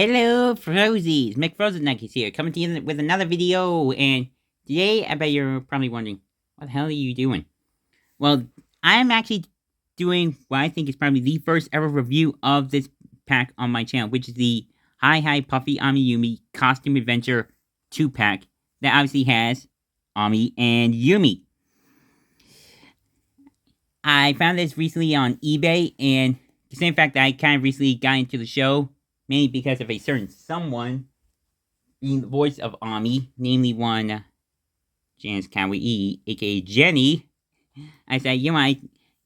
Hello, Frozies! McFrozenNuggies here, coming to you with another video, and today, I bet you're probably wondering, what the hell are you doing? Well, I'm actually doing what I think is probably the first ever review of this pack on my channel, which is the Hi Hi Puffy AmiYumi Costume Adventure 2-pack that obviously has Ami and Yumi. I found this recently on eBay, and the same fact that I kind of recently got into the show, mainly because of a certain someone being the voice of Ami, namely one Janice Kawaii, aka Jenny. I said,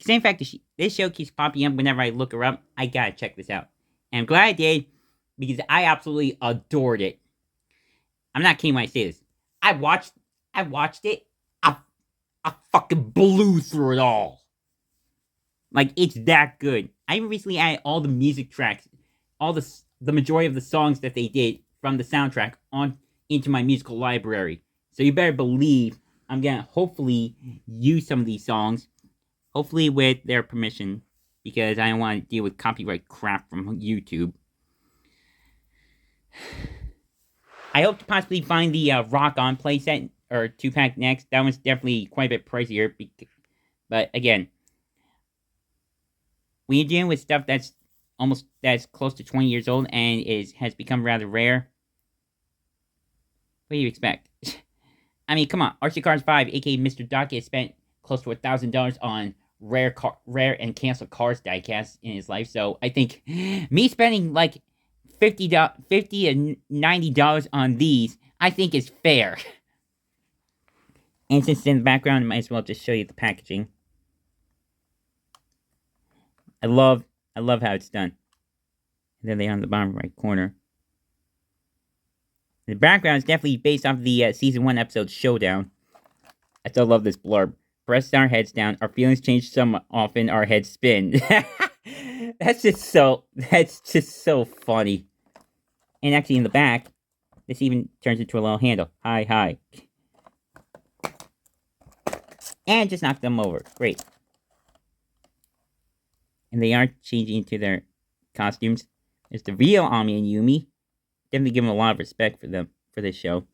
same fact that this show keeps popping up whenever I look her up, I gotta check this out. And I'm glad I did, because I absolutely adored it. I'm not kidding when I say this. I watched it, I fucking blew through it all. Like, it's that good. I recently added all the music tracks, all the majority of the songs that they did from the soundtrack on into my musical library. So you better believe I'm gonna hopefully use some of these songs, hopefully with their permission, because I don't want to deal with copyright crap from YouTube. I hope to possibly find the Rock On playset or 2-pack next. That one's definitely quite a bit pricier, but again, when you're dealing with stuff that's close to 20 years old and has become rather rare, what do you expect? I mean, come on, Archie Cars 5, aka Mr. Duck, has spent close to $1,000 on rare and canceled Cars diecasts in his life. So I think me spending like $50 to $90 on these, I think is fair. And since it's in the background, I might as well just show you the packaging. I love how it's done. And then they are on the bottom right corner. The background is definitely based off the season 1 episode Showdown. I still love this blurb. Press our heads down. Our feelings change so often. Our heads spin. That's just so funny. And actually, in the back, this even turns into a little handle. Hi hi. And just knock them over. Great. And they are changing into their costumes. There's the real Ami and Yumi. Definitely give them a lot of respect for this show.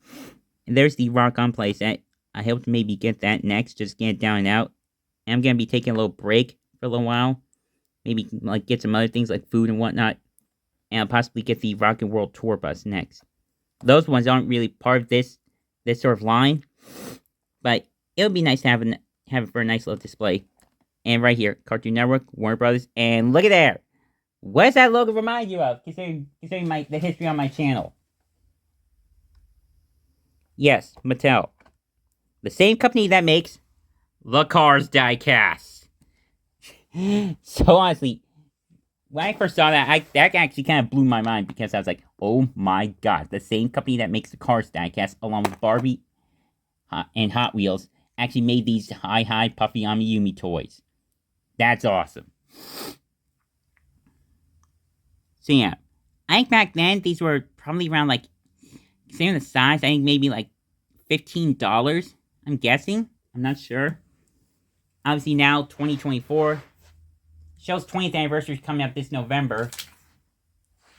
And there's the Rock On playset. I hope to maybe get that next, just get it down and out. And I'm gonna be taking a little break for a little while. Maybe like get some other things like food and whatnot. And I'll possibly get the Rocket World Tour bus next. Those ones aren't really part of this sort of line. But it would be nice to have it for a nice little display. And right here, Cartoon Network, Warner Brothers, and look at there! What does that logo remind you of, considering the history on my channel? Yes, Mattel. The same company that makes the Cars diecasts. So honestly, when I first saw that, that actually kind of blew my mind, because I was like, oh my god, the same company that makes the Cars diecast, along with Barbie and Hot Wheels, actually made these Hi Hi Puffy AmiYumi toys. That's awesome. So yeah, I think back then these were probably around, like, considering the size, I think maybe like $15. I'm guessing. I'm not sure. Obviously now 2024. Show's 20th anniversary is coming up this November,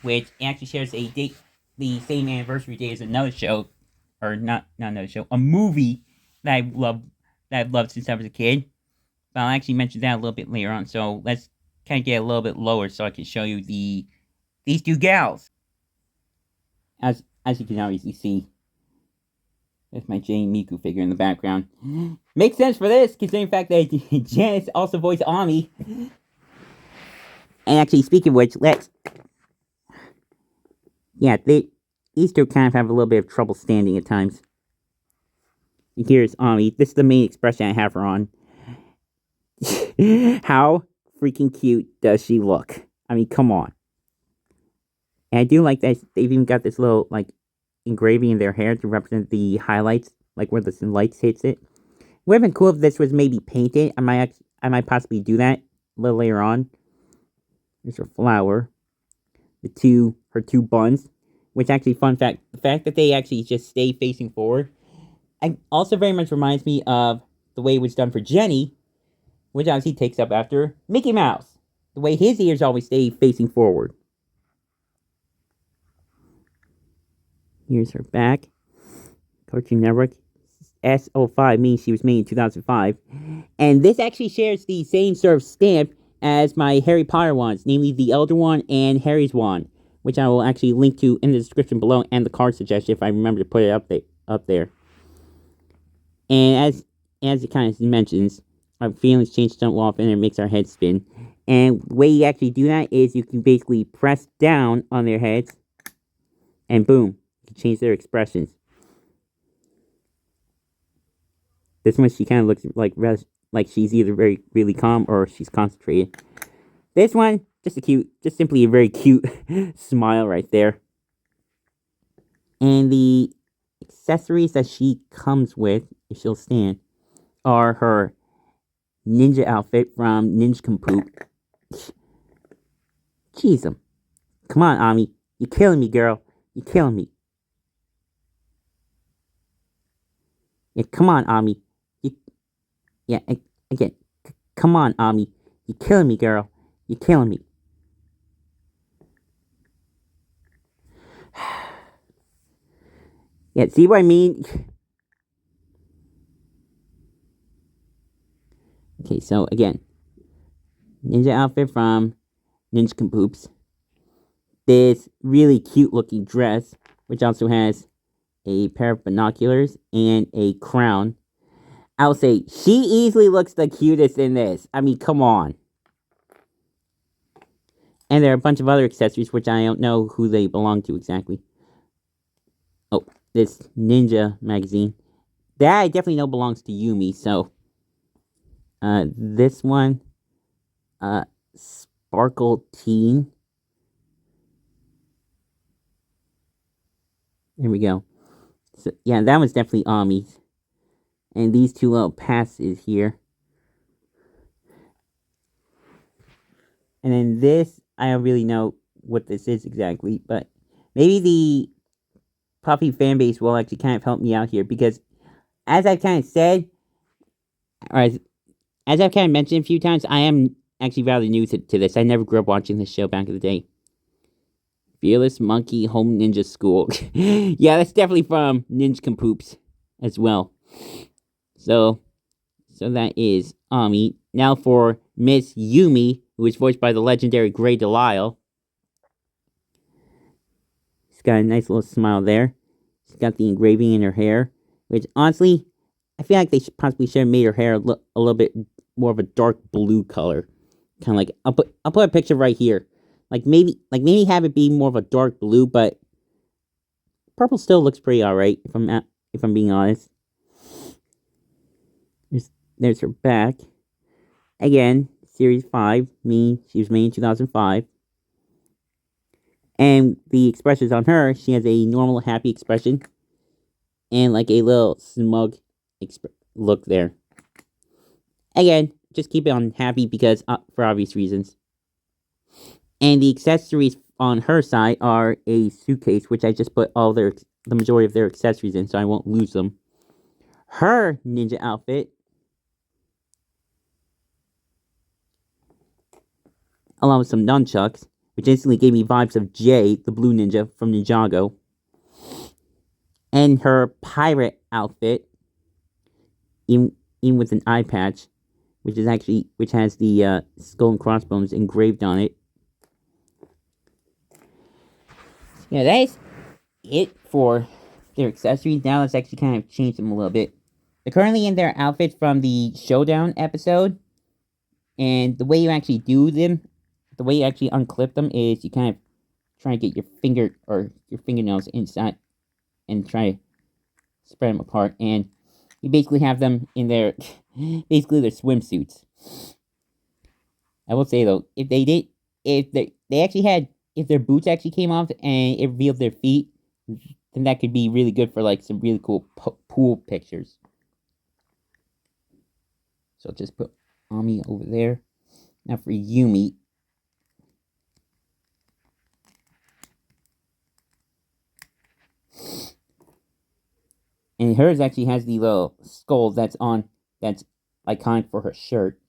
which actually shares a date, the same anniversary date as another show, or not another show, a movie that I've loved since I was a kid. But I'll actually mention that a little bit later on. So let's kind of get a little bit lower so I can show you these two gals. As you can obviously see, there's my Jane Miku figure in the background. Makes sense for this, considering the fact that Janice also voiced Ami. And actually, speaking of which, these two kind of have a little bit of trouble standing at times. Here's Ami. This is the main expression I have her on. How freaking cute does she look? I mean, come on. And I do like that they've even got this little, like, engraving in their hair to represent the highlights, like where the lights hits it. It would have been cool if this was maybe painted. I might possibly do that a little later on. There's her flower. Her two buns. Which actually, fun fact, the fact that they actually just stay facing forward, also very much reminds me of the way it was done for Jenny, which obviously takes up after Mickey Mouse. The way his ears always stay facing forward. Here's her back. Cartoon Network. S05 means she was made in 2005. And this actually shares the same sort of stamp as my Harry Potter wands, namely the Elder Wand and Harry's Wand, which I will actually link to in the description below and the card suggestion if I remember to put it up there. And as it kind of mentions, our feelings change so often and it makes our heads spin. And the way you actually do that is you can basically press down on their heads, and boom, you can change their expressions. This one, she kind of looks like she's either really calm or she's concentrated. This one, just simply a very cute smile right there. And the accessories that she comes with, if she'll stand, are her ninja outfit from Ninjcompoops. Jeez, come on, Ami. You're killing me, girl. You're killing me. Yeah, come on, Ami. Yeah, again. Come on, Ami. You're killing me, girl. You're killing me. Yeah, see what I mean? Okay, so again. Ninja outfit from Ninjcompoops. This really cute looking dress, which also has a pair of binoculars and a crown. I'll say she easily looks the cutest in this. I mean, come on. And there are a bunch of other accessories, which I don't know who they belong to exactly. Oh, this ninja magazine. That I definitely know belongs to Yumi, so. This one. Sparkle Teen. There we go. So, yeah, that was definitely Ami's. And these two little passes here. And then this, I don't really know what this is exactly, but maybe the Puffy fan base will actually kind of help me out here, because as I've kind of said, or as I've kind of mentioned a few times, I am actually rather new to this. I never grew up watching this show back in the day. Fearless Monkey Home Ninja School. Yeah, that's definitely from Ninjcompoops as well. So that is Ami. Now for Miss Yumi, who is voiced by the legendary Grey Delisle. She's got a nice little smile there. She's got the engraving in her hair, which honestly, I feel like they possibly should have made her hair look a little bit more of a dark blue color. Kind of like, I'll put a picture right here. Like maybe have it be more of a dark blue, but purple still looks pretty alright if I'm being honest. There's her back. Again, Series 5, she was made in 2005. And the expressions on her, she has a normal happy expression and like a little smug look there. Again, just keep it on happy because for obvious reasons. And the accessories on her side are a suitcase, which I just put the majority of their accessories in, so I won't lose them. Her ninja outfit, along with some nunchucks, which instantly gave me vibes of Jay, the blue ninja from Ninjago. And her pirate outfit, in with an eye patch, which has the skull and crossbones engraved on it. Yeah, that is it for their accessories. Now let's actually kind of change them a little bit. They're currently in their outfits from the Showdown episode. And the way you actually do them, the way you actually unclip them is you kind of try to get your fingernails inside and try to spread them apart. And you basically have them in their swimsuits. I will say though, if their boots actually came off and it revealed their feet, then that could be really good for like some really cool pool pictures. So just put Ami over there. Now for Yumi. And hers actually has the little skull that's iconic for her shirt.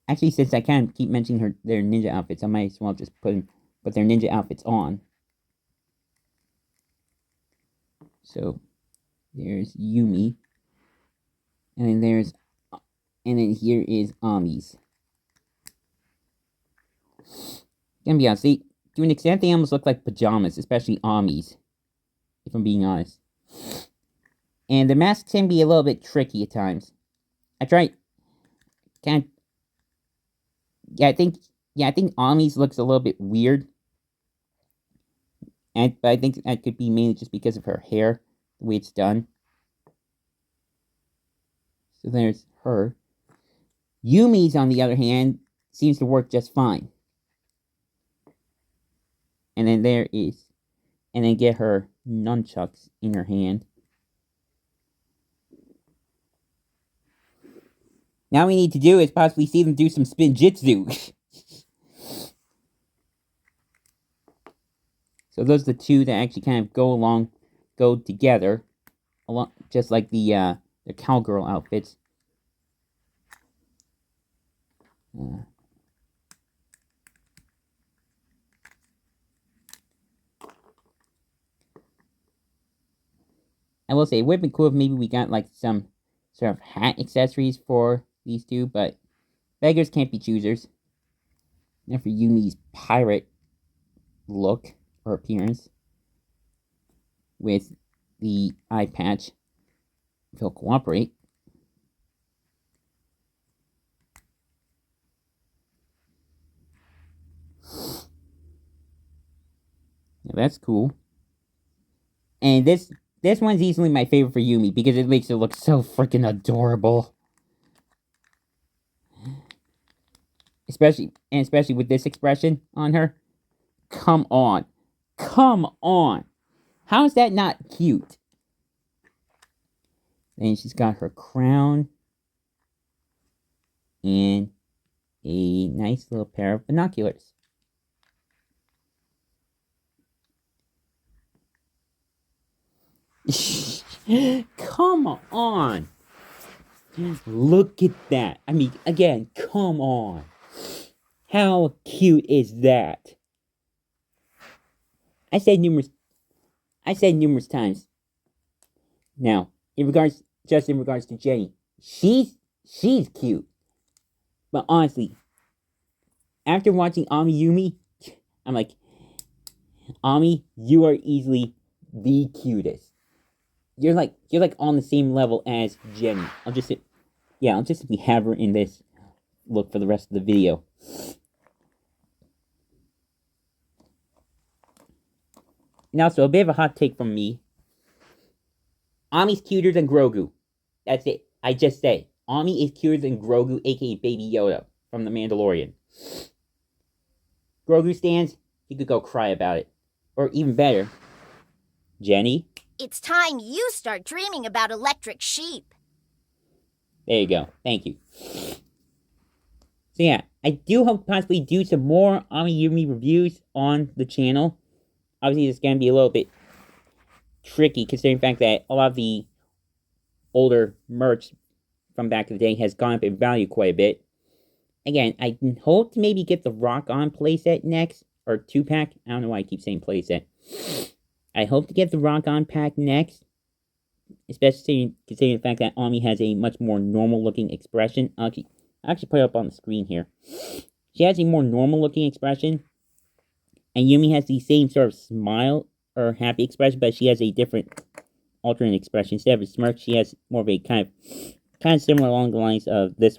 Actually, since I can't keep mentioning their ninja outfits, I might as well just put their ninja outfits on. So there's Yumi, and then here is Ami's. Gonna be honest, to an extent they almost look like pajamas, especially Ami's, if I'm being honest. And the masks can be a little bit tricky at times. I tried, kind of, I think Ami's looks a little bit weird. But I think that could be mainly just because of her hair, the way it's done. So there's her. Yumi's, on the other hand, seems to work just fine. And then and then get her nunchucks in her hand. Now we need to do is possibly see them do some spinjitzu. So those are the two that actually kind of go together, just like the cowgirl outfits. I will say, it would have been cool if maybe we got like some sort of hat accessories for these two, but beggars can't be choosers. And for Yumi's pirate look or appearance with the eye patch, if he'll cooperate. Yeah, that's cool. And this one's easily my favorite for Yumi because it makes it look so freaking adorable. Especially with this expression on her. Come on. Come on. How is that not cute? Then she's got her crown and a nice little pair of binoculars. Come on. Look at that. I mean, again, come on. How cute is that? I said numerous times. Now, in regards to Jenny, she's cute. But honestly, after watching AmiYumi, I'm like, Ami, you are easily the cutest. You're like on the same level as Jenny. I'll just simply have her in this look for the rest of the video. Now, so a bit of a hot take from me. Ami's cuter than Grogu. That's it. I just say. Ami is cuter than Grogu, aka Baby Yoda, from The Mandalorian. Grogu stands, you could go cry about it. Or even better, Jenny. It's time you start dreaming about electric sheep. There you go. Thank you. So yeah, I do hope to possibly do some more AmiYumi reviews on the channel. Obviously, it's going to be a little bit tricky, considering the fact that a lot of the older merch from back in the day has gone up in value quite a bit. Again, I hope to maybe get the Rock On playset next, or 2-pack. I don't know why I keep saying playset. I hope to get the Rock On pack next, especially considering the fact that Ami has a much more normal-looking expression. I'll actually put it up on the screen here. She has a more normal-looking expression, and Yumi has the same sort of smile or happy expression, but she has a different alternate expression. Instead of a smirk, she has more of a kind of similar along the lines of this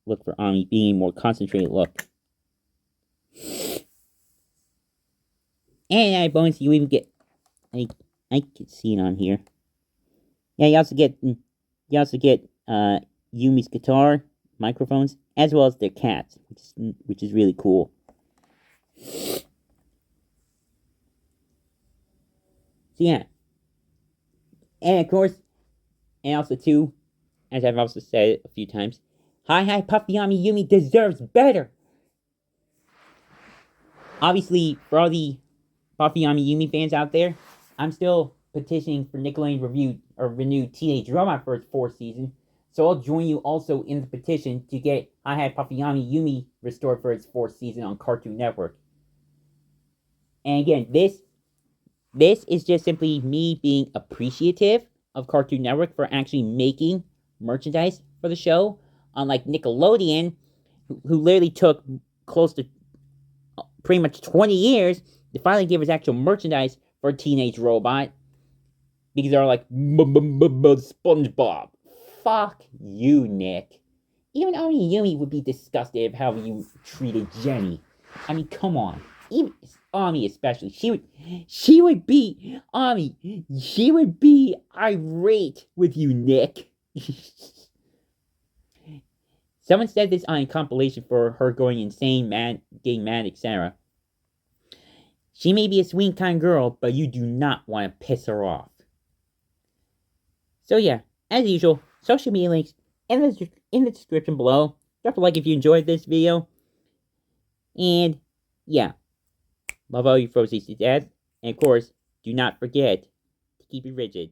look for Ami, being a more concentrated look. And added bonus, you even get, I can see it on here. Yeah, you also get Yumi's guitar, microphones, as well as their cats, which is really cool. So yeah. And of course, and also too, as I've also said a few times, Hi Hi Puffy AmiYumi deserves better! Obviously, for all the Puffy AmiYumi fans out there, I'm still petitioning for Nickelodeon renew Teenage Robot for its 4th season, so I'll join you also in the petition to get Hi Hi Puffy AmiYumi restored for its 4th season on Cartoon Network. And again, this This is just simply me being appreciative of Cartoon Network for actually making merchandise for the show, unlike Nickelodeon, who literally took close to pretty much 20 years to finally give us actual merchandise for a teenage robot. Because they're like, SpongeBob. Fuck you, Nick. Even AmiYumi would be disgusted of how you treated Jenny. I mean, come on. Even Ami especially. She would be Ami. She would be irate with you, Nick. Someone said this on a compilation for her going insane, mad, getting mad, etc. She may be a sweet, kind girl, but you do not want to piss her off. So yeah, as usual, social media links in the description below. Drop a like if you enjoyed this video. And yeah, love all you Frosies to death. And of course, do not forget to keep it rigid.